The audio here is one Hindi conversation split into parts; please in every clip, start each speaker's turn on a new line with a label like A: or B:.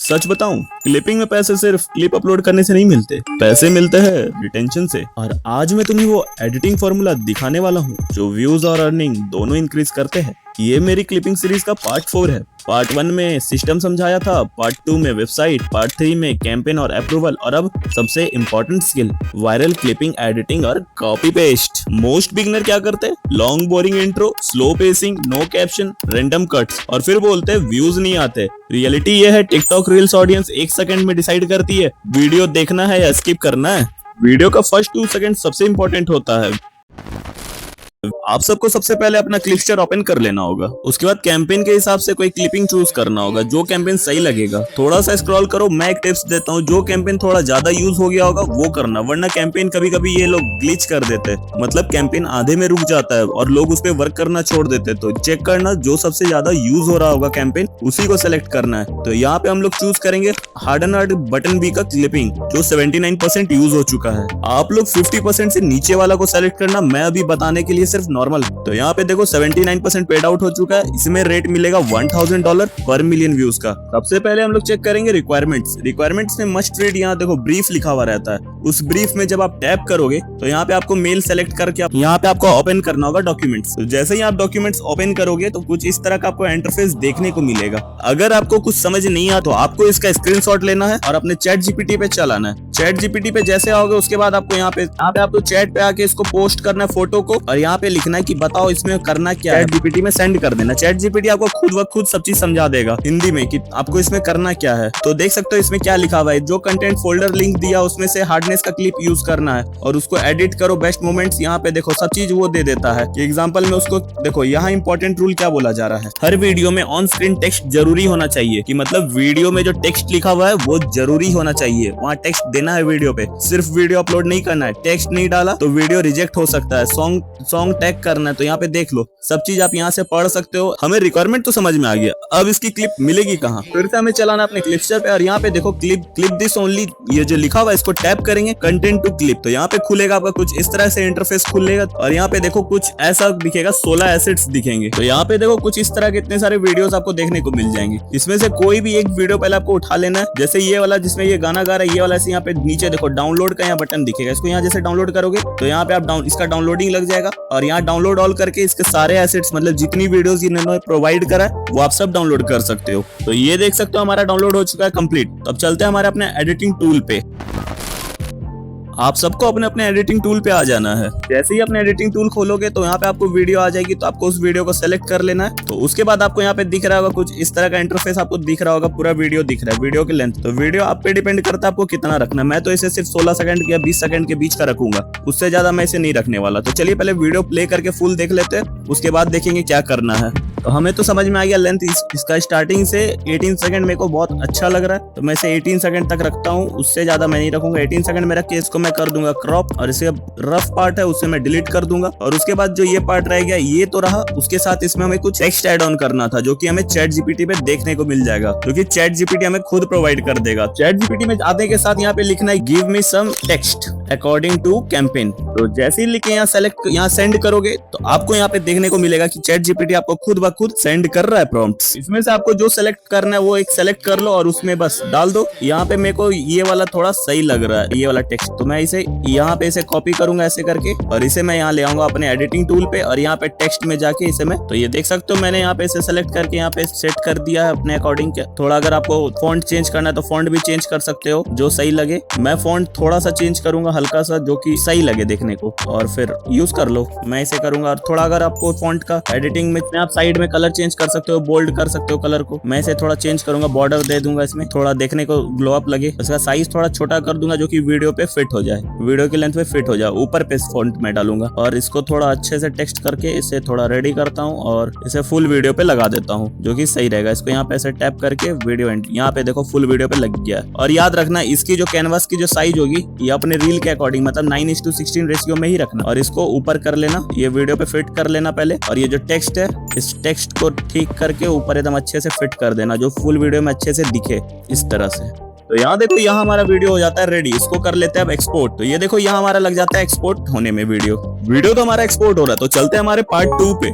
A: सच बताऊं, क्लिपिंग में पैसे सिर्फ क्लिप अपलोड करने से नहीं मिलते, पैसे मिलते हैं रिटेंशन से। और आज मैं तुम्हें वो एडिटिंग फॉर्मूला दिखाने वाला हूँ जो व्यूज और अर्निंग दोनों इंक्रीज करते हैं। ये मेरी क्लिपिंग सीरीज का पार्ट 4 है। पार्ट 1 में सिस्टम समझाया था, पार्ट 2 में वेबसाइट, पार्ट 3 में कैंपेन और अप्रूवल, और अब सबसे important skill viral clipping editing और कॉपी पेस्ट। मोस्ट बिगनर क्या करते हैं? Long boring intro, slow pacing, no caption, random cuts, और फिर बोलते हैं व्यूज नहीं आते। रियलिटी ये है, टिकटॉक रील्स ऑडियंस 1 सेकंड में डिसाइड करती है वीडियो देखना है या स्किप करना है। वीडियो का फर्स्ट 2 सेकंड सबसे इंपॉर्टेंट होता है। आप सबको सबसे पहले अपना क्लिपस्टर ओपन कर लेना होगा। उसके बाद कैंपेन के हिसाब से कोई क्लिपिंग चूज करना होगा, जो कैंपेन सही लगेगा। थोड़ा सा स्क्रॉल करो, मैं एक टिप्स देता हूँ, जो कैंपेन थोड़ा ज्यादा यूज हो गया होगा वो करना, वरना कैंपेन कभी कभी ये लोग ग्लिच कर देते हैं, मतलब कैंपेन आधे में रुक जाता है और लोग उस पर वर्क करना छोड़ देते हैं। तो चेक करना, जो सबसे ज्यादा यूज हो रहा होगा कैंपेन, उसी को सिलेक्ट करना है। तो यहाँ पे हम लोग चूज करेंगे hard and hard button b का क्लिपिंग, जो 79% यूज हो चुका है। आप लोग 50% से नीचे वाला को सेलेक्ट करना, मैं अभी बताने के लिए सिर्फ नॉर्मल। तो यहाँ पे देखो 79% पेड आउट हो चुका है। इसमें रेट मिलेगा $1000 पर मिलियन व्यूज का। सबसे पहले हम लोग चेक करेंगे रिक्वायरमेंट्स में मस्ट रीड, यहाँ देखो ब्रीफ लिखा हुआ रहता है। उस ब्रीफ में जब आप टैप करोगे तो यहाँ पे आपको मेल सेलेक्ट करके यहाँ पे आपको ओपन करना होगा डॉक्यूमेंट्स। तो जैसे ही आप डॉक्यूमेंट्स ओपन करोगे तो कुछ इस तरह का आपको इंटरफेस देखने को मिलेगा। अगर आपको कुछ समझ नहीं आ तो आपको इसका स्क्रीनशॉट लेना है और अपने चैट जीपीटी पे चलाना है। चैट जीपीटी पे जैसे आओगे उसके बाद आपको यहाँ पे आपको चैट पे आके इसको पोस्ट करना है फोटो को, और यहाँ पे लिखना है कि बताओ इसमें करना क्या है। चैट जीपीटी में सेंड कर देना। चैट जीपीटी आपको खुद व खुद सब चीज समझा देगा हिंदी में कि आपको इसमें करना क्या है। तो देख सकते हो इसमें क्या लिखा हुआ है, जो कंटेंट फोल्डर लिंक दिया उसमें से हार्डनेस का क्लिप यूज करना है और उसको एडिट करो, बेस्ट मोमेंट्स, यहाँ पे देखो सब चीज वो दे देता है कि एग्जांपल में उसको देखो। यहाँ इंपॉर्टेंट रूल क्या बोला जा रहा है, हर वीडियो में ऑन स्क्रीन टेक्स्ट जरूरी होना चाहिए, कि मतलब वीडियो में जो टेक्स्ट लिखा हुआ है वो जरूरी होना चाहिए, वहाँ टेक्स्ट देना है वीडियो पे। सिर्फ वीडियो अपलोड नहीं करना है, टेक्स्ट नहीं डाला तो वीडियो रिजेक्ट हो सकता है। सॉन्ग टैग करना है, तो यहाँ पे देख लो सब चीज आप यहाँ से पढ़ सकते हो। हमें रिक्वायरमेंट तो समझ में आ गया, अब इसकी क्लिप मिलेगी कहाँ? फिर से हमें चलाना अपने क्लिपस्टर पे, और यहाँ पे देखो क्लिप दिस ओनली, ये जो लिखा हुआ है इसको टैप करेंगे, कंटेंट टू क्लिप। तो यहाँ पे खुलेगा आपका कुछ इस तरह से इंटरफेस खुलेगा, और यहाँ पे देखो कुछ ऐसा दिखेगा, 16 एसेट्स दिखेंगे। तो यहाँ पे देखो कुछ इस तरह के इतने सारे वीडियोस आपको देखने को मिल जाएंगे। इसमें से कोई भी एक वीडियो पहले आपको उठा लेना है, जैसे ये वाला जिसमें ये गाना गा रहा है, ये वाला ऐसे यहाँ पे नीचे देखो डाउनलोड का यहाँ बटन दिखेगा, इसको यहाँ जैसे डाउनलोड करोगे तो यहाँ पे आप इसका डाउनलोडिंग लग जाएगा, और यहाँ डाउनलोड ऑल करके इसके सारे एसेट्स, मतलब जितनी वीडियोस इन्होंने प्रोवाइड करा है वो आप सब डाउनलोड कर सकते हो। तो ये देख सकते हो हमारा डाउनलोड हो चुका है कंप्लीट। तो अब चलते हैं हमारे अपने एडिटिंग टूल पे। आप सबको अपने अपने एडिटिंग टूल पे आ जाना है। जैसे ही अपने एडिटिंग टूल खोलोगे तो यहाँ पे आपको वीडियो आ जाएगी, तो आपको उस वीडियो को सेलेक्ट कर लेना है। तो उसके बाद आपको यहाँ पे दिख रहा होगा कुछ इस तरह का इंटरफेस, आपको दिख रहा होगा पूरा वीडियो दिख रहा है, वीडियो की लेंथ। तो वीडियो आप पे डिपेंड करता है आपको कितना रखना है। मैं तो इसे सिर्फ 16 सेकंड या 20 सेकंड के बीच का रखूंगा, उससे ज्यादा मैं इसे नहीं रखने वाला। तो चलिए पहले वीडियो प्ले करके फुल देख लेते हैं, उसके बाद देखेंगे क्या करना है। तो हमें तो समझ में आ गया लेंथ इसका स्टार्टिंग से 18 सेकंड मेरे को बहुत अच्छा लग रहा है, तो मैं इसे 18 सेकंड तक रखता हूँ, उससे ज्यादा मैं नहीं रखूंगा। 18 सेकंड में रख के इसको मैं कर दूंगा क्रॉप, और इसे रफ पार्ट है उसे मैं डिलीट कर दूंगा। और उसके बाद जो ये पार्ट रह गया ये तो रहा, उसके साथ इसमें हमें कुछ टेक्स्ट ऐड ऑन करना था, जो कि हमें चैट जीपीटी पे देखने को मिल जाएगा, क्योंकि चैट जीपीटी हमें खुद प्रोवाइड कर देगा। चैट जीपीटी में आने के साथ यहाँ पे लिखना है give me some text according to campaign. तो जैसे ही लिखे यहाँ सेंड करोगे तो आपको यहाँ पे देखने को मिलेगा कि चैट जीपीटी आपको खुद ब खुद सेंड कर रहा है प्रॉम्प्ट्स। इसमें से आपको जो सेलेक्ट करना है वो एक सेलेक्ट कर लो और उसमें बस डाल दो। यहाँ पे मेरे को ये वाला थोड़ा सही लग रहा है, ये वाला टेक्स्ट, तो मैं इसे यहाँ पे इसे कॉपी करूंगा ऐसे करके, और इसे मैं यहाँ ले आऊंगा अपने एडिटिंग टूल पे, और यहाँ पे टेक्स्ट में जाके इसे मैं, तो ये देख सकते हो मैंने यहाँ पे इसे सेलेक्ट करके यहाँ पे सेट कर दिया है अपने अकॉर्डिंग। थोड़ा अगर आपको फॉन्ट चेंज करना है तो फॉन्ट भी चेंज कर सकते हो जो सही लगे। मैं फॉन्ट थोड़ा सा चेंज करूंगा हल्का सा, जो कि सही लगे देखने को, और फिर यूज कर लो। मैं इसे करूंगा, और थोड़ा अगर आपको फॉन्ट का एडिटिंग में आप साइड में कलर चेंज कर सकते हो, बोल्ड कर सकते हो कलर को। मैं इसे थोड़ा चेंज करूंगा, बॉर्डर दे दूंगा इसमें, थोड़ा देखने को ग्लो अप लगे। इसका साइज थोड़ा छोटा कर दूंगा जो कि वीडियो पे फिट हो जाए, वीडियो की लेंथ पे फिट हो जाए। ऊपर पे फॉन्ट में डालूंगा, और इसको थोड़ा अच्छे से टेक्स्ट करके इसे थोड़ा रेडी करता हूँ और इसे फुल वीडियो पे लगा देता हूँ, जो कि सही रहेगा। इसको यहाँ पे ऐसे टैप करके वीडियो एंड, यहाँ पे देखो फुल वीडियो पे लग गया। और याद रखना इसकी जो कैनवास की जो साइज होगी ये अपने रील के अकॉर्डिंग, मतलब 9:16 रेशियो में ही रखना, और इसको ऊपर कर लेना, ये वीडियो पे फिट कर लेना पहले। और ये जो टेक्स्ट है इस टेक्स्ट को ठीक करके ऊपर एकदम अच्छे से फिट कर देना, जो फुल वीडियो में अच्छे से दिखे इस तरह से। तो यहाँ देखो यहाँ हमारा वीडियो हो जाता है रेडी। इसको कर लेते हैं अब एक्सपोर्ट। तो ये देखो यहाँ हमारा लग जाता है एक्सपोर्ट होने में वीडियो तो हमारा एक्सपोर्ट हो रहा है। तो चलते हैं हमारे पार्ट 2 पे।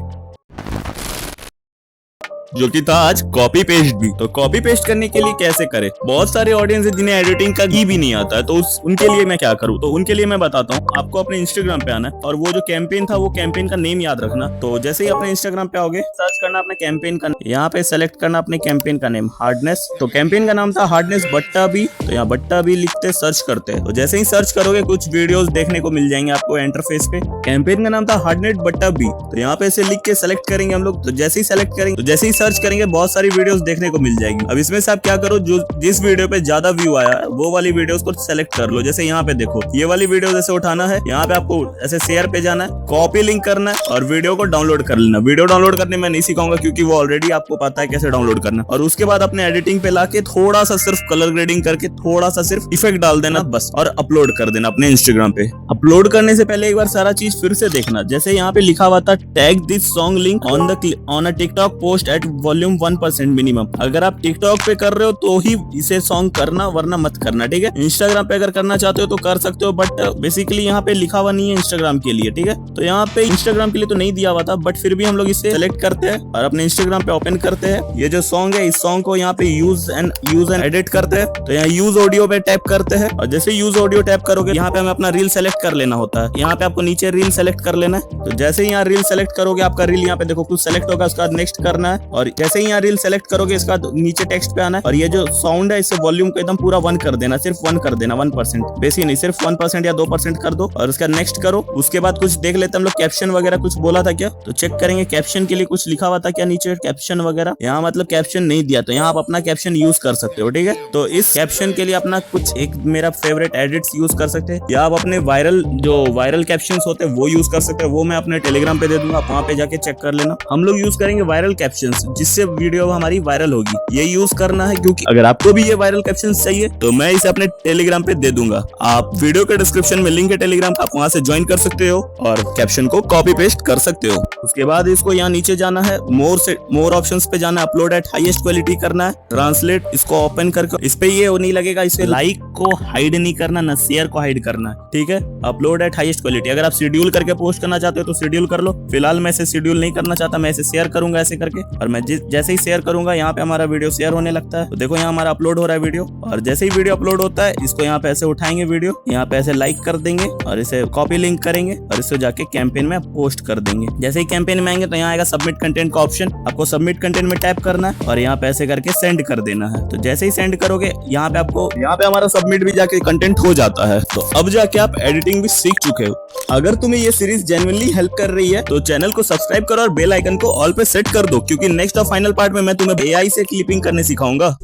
A: जो कि था आज कॉपी पेस्ट भी। तो कॉपी पेस्ट करने के लिए कैसे करें? बहुत सारे ऑडियंस है जिन्हें एडिटिंग का की भी नहीं आता है, तो उनके लिए मैं क्या करूँ? तो उनके लिए मैं बताता हूँ। आपको अपने इंस्टाग्राम पे आना है और वो जो कैंपेन था वो कैंपेन का नेम याद रखना। तो जैसे ही अपने इंस्टाग्राम पे आओगे, सर्च करना अपने कैंपेन का, यहाँ पे सेलेक्ट करना अपने कैंपेन का नेम हार्डनेस। तो कैंपेन का नाम था हार्डनेस बट्टा बी, तो यहाँ बट्टा बी लिखते सर्च करते हैं। तो जैसे ही सर्च करोगे कुछ वीडियोस देखने को मिल जाएंगे आपको इंटरफेस पे। कैंपेन का नाम था हार्डनेस बट्टा बी, तो यहाँ पे ऐसे लिख के सेलेक्ट करेंगे हम लोग। तो जैसे ही सेलेक्ट करेंगे, तो जैसे ही सर्च करेंगे बहुत सारी वीडियोस देखने को मिल जाएगी। अब इसमें से आप क्या करो, जो जिस वीडियो पे ज्यादा व्यू आया है वो वाली वीडियोस को सेलेक्ट कर लो। जैसे यहाँ पे देखो, ये वाली वीडियो जैसे उठाना है, यहाँ पे आपको ऐसे शेयर पे जाना है, कॉपी लिंक करना है और वीडियो को डाउनलोड कर लेना। वीडियो डाउनलोड करने में नहीं सिखाऊंगा क्योंकि वो ऑलरेडी आपको पता है कैसे डाउनलोड करना। और उसके बाद अपने एडिटिंग पे लाके थोड़ा सा सिर्फ कलर ग्रेडिंग करके थोड़ा सा सिर्फ इफेक्ट डाल देना बस, और अपलोड कर देना अपने इंस्टाग्राम पे। अपलोड करने से पहले एक बार सारा चीज फिर से देखना। जैसे यहाँ पे लिखा हुआ था tag this song link on a TikTok post at volume 1% minimum. अगर आप टिकटॉक पे कर रहे हो तो ही इसे सॉन्ग करना, वरना मत करना, ठीक है। इंस्टाग्राम पे अगर करना चाहते हो तो कर सकते हो, बट बेसिकली यहाँ पे लिखा हुआ नहीं है इंस्टाग्राम के लिए, ठीक है। तो यहाँ पे इंस्टाग्राम के लिए तो नहीं दिया हुआ था, बट फिर भी हम लोग इसे सेलेक्ट करते हैं और अपने इंस्टाग्राम पे ओपन करते हैं। ये जो सॉन्ग है, इस सॉन्ग को यहाँ पे यूज एंड एडिट करते हैं। तो यहाँ यूज ऑडियो पे टैप करते हैं और जैसे यूज ऑडियो टैप करोगे, यहाँ पे हमें अपना रील सेलेक्ट कर लेना होता है। यहाँ पे आपको नीचे रील सेलेक्ट कर लेना है। तो जैसे ही यहाँ रील सेलेक्ट करोगे, आपका रील यहाँ पे देखो कुछ सेलेक्ट होगा, उसके बाद नेक्स्ट करना है। और जैसे ही यहाँ रील सेलेक्ट करोगे, इसका नीचे टेक्स्ट पे आना है और ये जो साउंड है इसे वॉल्यूम को एकदम पूरा 1 कर देना, सिर्फ 1 कर देना, 1%, बेसी नहीं, सिर्फ 1% या 2% कर दो और उसका नेक्स्ट करो। उसके बाद कुछ देख लेते हैं हम लोग, कैप्शन वगैरह कुछ बोला था क्या, तो चेक करेंगे कैप्शन के लिए कुछ लिखा हुआ था क्या नीचे, कैप्शन वगैरह। यहाँ मतलब कैप्शन नहीं दिया, तो यहाँ आप अपना कैप्शन यूज कर सकते हो, ठीक है। तो इस कैप्शन के लिए अपना कुछ एक मेरा फेवरेट एडिट्स यूज कर सकते हैं, या आप अपने वायरल कैप्शंस होते हैं वो यूज कर सकते हैं। वो मैं अपने टेलीग्राम पे दे दूंगा, आप वहाँ पे जाके चेक कर लेना। हम लोग यूज करेंगे वायरल कैप्शंस, जिससे वीडियो हमारी वायरल होगी। ये यूज करना है, क्योंकि अगर आपको भी ये वायरल कैप्शंस चाहिए तो मैं इसे अपने टेलीग्राम पे दे दूंगा। आप वीडियो के डिस्क्रिप्शन में लिंक है टेलीग्राम का, आप वहां से ज्वाइन कर सकते हो और कैप्शन को कॉपी पेस्ट कर सकते हो। उसके बाद इसको यहाँ नीचे जाना है, मोर ऑप्शंस पे जाना है, अपलोड एट हाईएस्ट क्वालिटी करना है, ट्रांसलेट इसको ओपन करके इस पे ये नहीं लगेगा, इसे लाइक को हाइड नहीं करना, ना शेयर को हाइड करना है, ठीक है। Upload at highest quality. अगर आप शेड्यूल करके पोस्ट करना चाहते हो तो शेड्यूल कर लो। फिलहाल मैं इसे शेड्यूल नहीं करना चाहता, मैं इसे शेयर करूंगा ऐसे करके, और मैं जैसे ही शेयर करूंगा यहाँ पे हमारा वीडियो शेयर होने लगता है। तो देखो यहाँ हमारा अपलोड हो रहा है वीडियो, और जैसे ही वीडियो अपलोड होता है इसको यहाँ पे ऐसे उठाएंगे वीडियो, यहाँ पे ऐसे लाइक कर देंगे और इसे कॉपी लिंक करेंगे और इसको जाके कैंपेन में पोस्ट कर देंगे। जैसे ही कैंपेन में आएंगे तो यहाँ आएगा सबमिट कंटेंट का ऑप्शन, आपको सबमिट कंटेंट में टैप करना है और यहाँ पे ऐसे करके सेंड कर देना है। तो जैसे ही सेंड करोगे यहाँ पे हमारा सबमिट भी जाके कंटेंट हो जाता है। तो अब जाके आप एडिटिंग भी सीख चुके हो। अगर तुम्हें ये सीरीज जेन्युइनली हेल्प कर रही है तो चैनल को सब्सक्राइब करो और बेल आइकन को ऑल पे सेट कर दो, क्योंकि नेक्स्ट और फाइनल पार्ट में मैं तुम्हें एआई से क्लिपिंग करने सिखाऊंगा।